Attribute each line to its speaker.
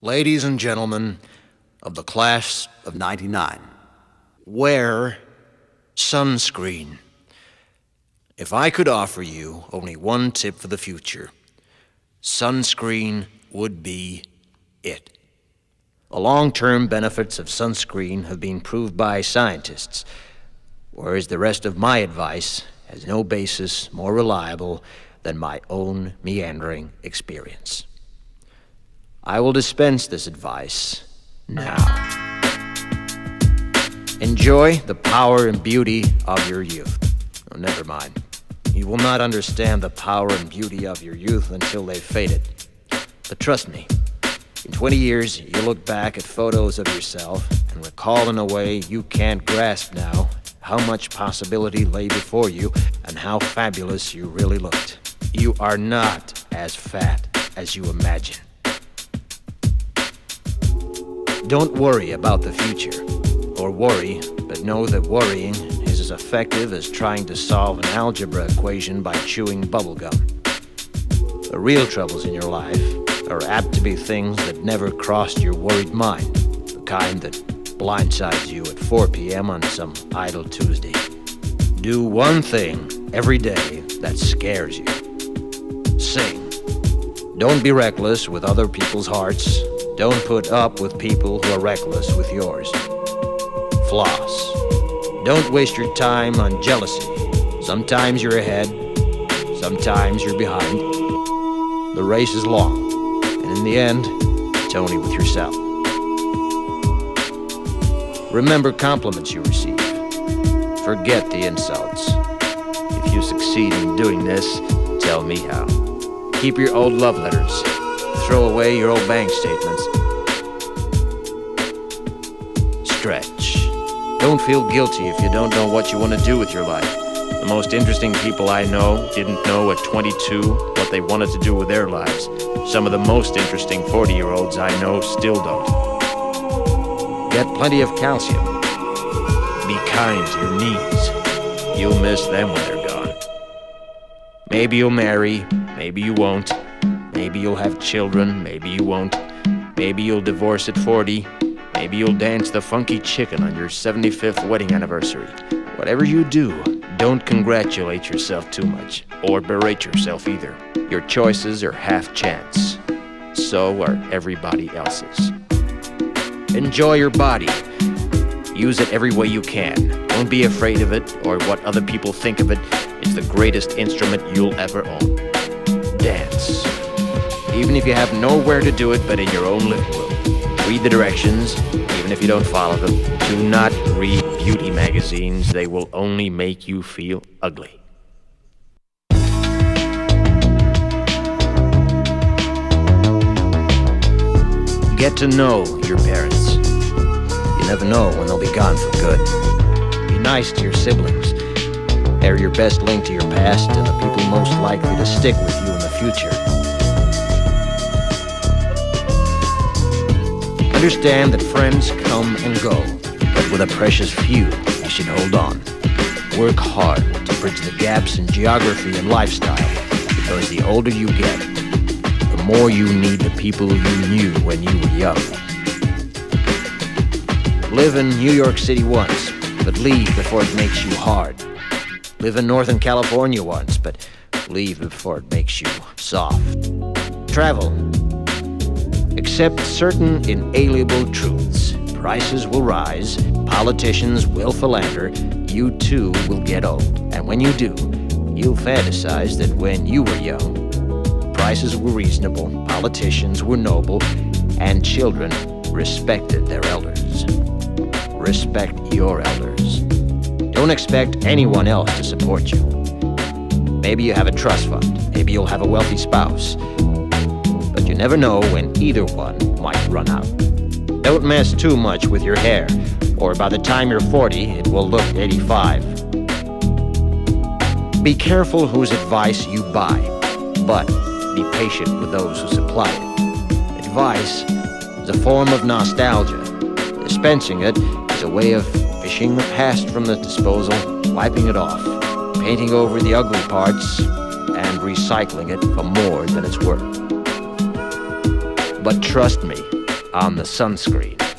Speaker 1: Ladies and gentlemen of the class of '99, wear sunscreen. If I could offer you only one tip for the future, sunscreen would be it. The long-term benefits of sunscreen have been proved by scientists, whereas the rest of my advice has no basis more reliable than my own meandering experience. I will dispense this advice now. Enjoy the power and beauty of your youth. Oh, never mind. You will not understand the power and beauty of your youth until they've faded. But trust me, in 20 years, you'll look back at photos of yourself and recall in a way you can't grasp now how much possibility lay before you and how fabulous you really looked. You are not as fat as you imagine. Don't worry about the future, or worry, but know that worrying is as effective as trying to solve an algebra equation by chewing bubblegum. The real troubles in your life are apt to be things that never crossed your worried mind, the kind that blindsides you at 4 p.m. on some idle Tuesday. Do one thing every day that scares you. Sing. Don't be reckless with other people's hearts. Don't put up with people who are reckless with yours. Floss. Don't waste your time on jealousy. Sometimes you're ahead, sometimes you're behind. The race is long, and in the end, it's only with yourself. Remember compliments you receive. Forget the insults. If you succeed in doing this, tell me how. Keep your old love letters. Throw away your old bank statements. Stretch. Don't feel guilty if you don't know what you want to do with your life. The most interesting people I know didn't know at 22 what they wanted to do with their lives. Some of the most interesting 40-year-olds I know still don't. Get plenty of calcium. Be kind to your knees. You'll miss them when they're gone. Maybe you'll marry, maybe you won't. Maybe you'll have children, maybe you won't. Maybe you'll divorce at 40. Maybe you'll dance the funky chicken on your 75th wedding anniversary. Whatever you do, don't congratulate yourself too much, or berate yourself either. Your choices are half chance. So are everybody else's. Enjoy your body. Use it every way you can. Don't be afraid of it, or what other people think of it. It's the greatest instrument you'll ever own. Dance. Even if you have nowhere to do it but in your own living room. Read the directions, even if you don't follow them. Do not read beauty magazines. They will only make you feel ugly. Get to know your parents. You never know when they'll be gone for good. Be nice to your siblings. They're your best link to your past and the people most likely to stick with you in the future. Understand that friends come and go, but with a precious few, you should hold on. Work hard to bridge the gaps in geography and lifestyle, because the older you get, the more you need the people you knew when you were young. Live in New York City once, but leave before it makes you hard. Live in Northern California once, but leave before it makes you soft. Travel. Accept certain inalienable truths. Prices will rise, politicians will philander, you too will get old. And when you do, you'll fantasize that when you were young, prices were reasonable, politicians were noble, and children respected their elders. Respect your elders. Don't expect anyone else to support you. Maybe you have a trust fund, maybe you'll have a wealthy spouse. But you never know when either one might run out. Don't mess too much with your hair, or by the time you're 40, it will look 85. Be careful whose advice you buy, but be patient with those who supply it. Advice is a form of nostalgia. Dispensing it is a way of fishing the past from the disposal, wiping it off, painting over the ugly parts, and recycling it for more than it's worth. But trust me, on the sunscreen.